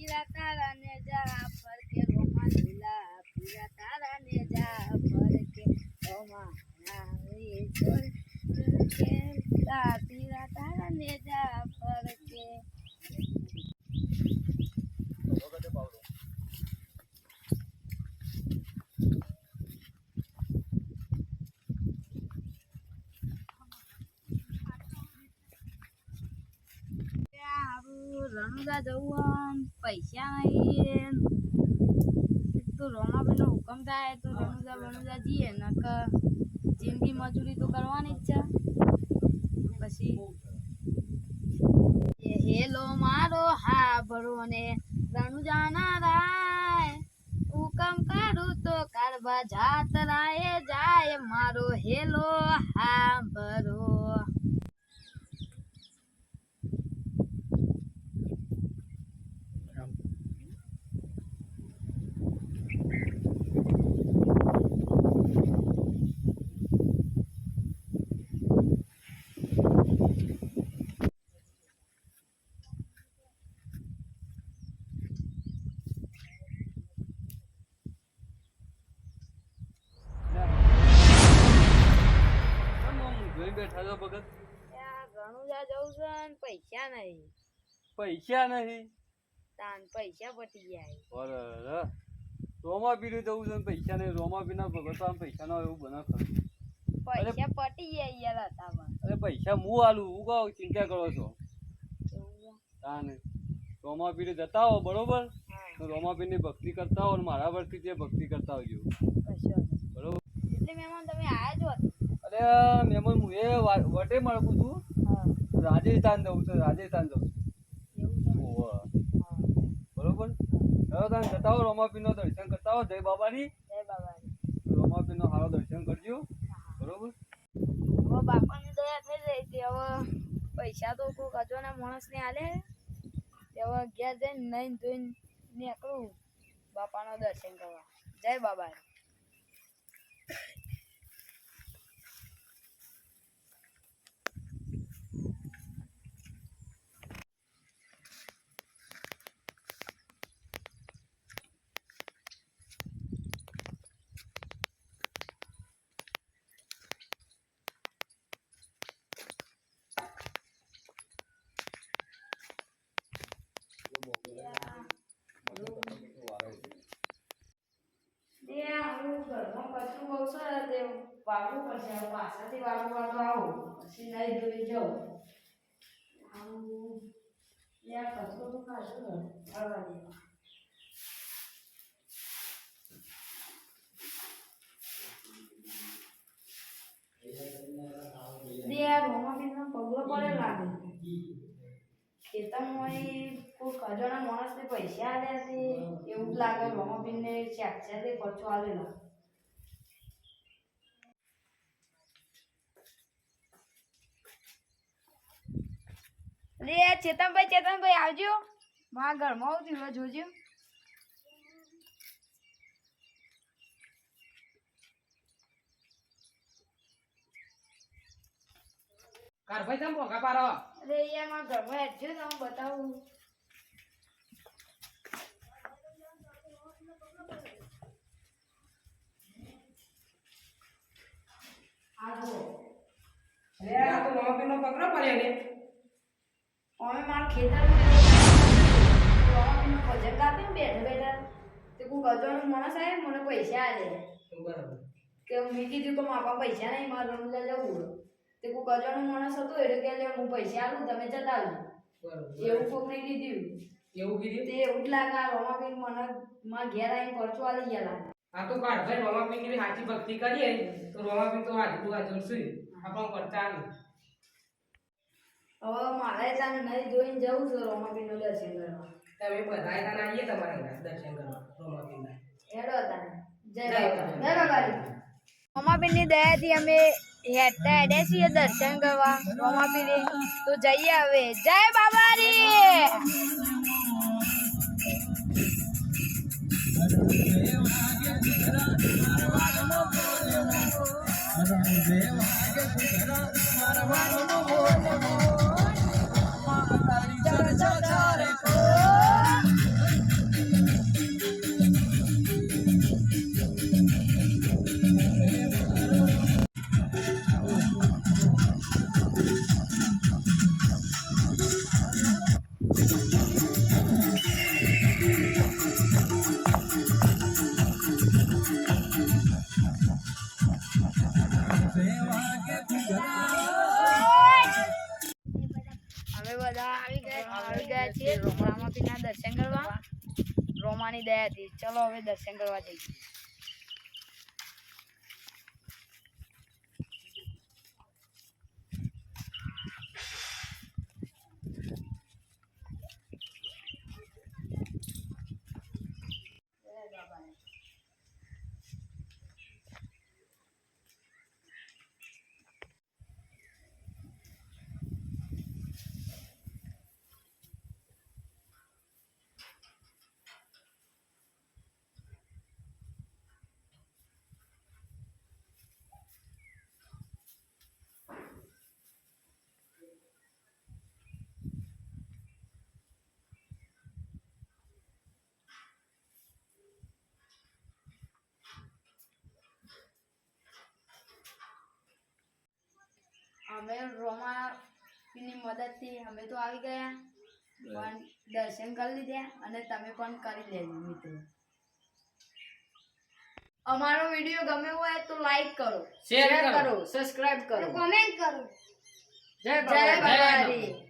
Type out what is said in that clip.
પીરા તારા ને જા પર કે રોમા લીલા પીરા તારા ને જા પર કે રોમા નાવી પર કે પીરા તારા ને જા પર કે રણુજા જવું પૈસા નહીં તો રોમાભાઈ નો હુકમ થાય તો રણુજા જઈએ ને જિંદગી મજૂરી તો કરવાની જ છે પછી હેલો મારો હા ભરો ને રણુજા ના રાય હુકમ કરું તો કારવા જાત રાય જાય મારો હેલો હા ભરો બેઠા છો ભગત રણુજા જવું છે ને પૈસા નહીં તાન પૈસા પટી ગયા બરાબર રોમાપીર જવું છે પૈસા નહીં રોમાપીર ના ભગત પૈસા ના એવું બને ખરું પૈસા પટી ગયા યાર હતા અરે પૈસા હું આલું હું કહું ચિંતા કરો છો તાને રોમાપીર જતા હો બરોબર તો રોમાપીર ની ભક્તિ કરતા હો મારા વર્ષથી જે ભક્તિ કરતા હોજો બરોબર એટલે મહેમાન તમે આયા છો અરે મહેમાન હું એ વટે મળું છું રાજસ્થાન જવું છે રાજસ્થાન જવું બરોબર હવે તમે જતા હો રોમાપીર નો દર્શન કરતા હો જય બાબાની રોમાપીર નો સારો દર્શન કરજો બરોબર હવે બાપાની દયા થઈ જાય તે હવે પૈસા તો કોઈક અજવાના માણસ ને આલે તે હવે ઘેર જઈને નહીં ધોઈને નીકળું બાપાનો દર્શન કરવા જય બાબા વાળવું પડશે પાછળથી વાળવા આવું પછી નહીં ધોઈ જાઉં આવું કચરો તો કાઢું ફરવા દેવા રોમાપીરનો પગલો પડે લાગે ખેતરમાં કોઈ અજાણા માણસને પૈસા આલ્યા છે એવું જ લાગે રોમાપીરને ચાકચાથી પરચો આવેલો લે ચેતનભાઈ આવજો મારા ઘરમાં આવું થયું જોજો કારભાઈ તમે પોકા પારો અરે યાર મારા ઘરમાં હેઠજો ને હું બતાવું આ તો રોમાપીર નો પકડો પડ્યો ને અમે મારા ખેતરમાં ભજન ગાતી બેઠા તે કોઈ ગજવાનું માણસ આવે મને પૈસા આલે બરાબર કે મેં કીધું કે મારા પૈસા નહીં મારે રણુજા જવું તે કોઈ ગજવાનું માણસ હતો એટલે કે હું પૈસા આલું તમે જતા આવજો એવું કોકને કીધું તે એવું જ લાગે રોમાપીર મને મારા ઘેર આવીને પરચો આલી ગયા લાગે આ તો કારભાઈ રોમાપીર ની સાચી ભક્તિ કરીએ તો રોમાપીર તો આજુ જોડશે આપણો કરતા હવે મારે ત્યાં નહીં જોઈને જવું છે રોમાપીરનું દર્શન કરવા તમે બધા ત્યાં આવીએ તમારે દર્શન કરવા રોમાપીરના હેડો તાને જય બાબા રોમાપીરની દયાથી અમે હેડ્યા છીએ દર્શન કરવા રોમાપીરે તો જઈએ હવે જય બાબારી ગયા છીએ રામાપીરના દર્શન કરવા રોમાની દયાથી. ચલો હવે દર્શન કરવા જઈએ. અમે રોમાની મદદથી અમે તો આવી ગયા પણ દર્શન કરી લીધા અને તમે પણ કરી લેજો મિત્રો. અમારો વિડીયો ગમ્યો હોય તો લાઈક કરો, શેર કરો, કરો, સબસ્ક્રાઇબ કરો, કોમેન્ટ કરો. જય જય બાબા, જય બાબા.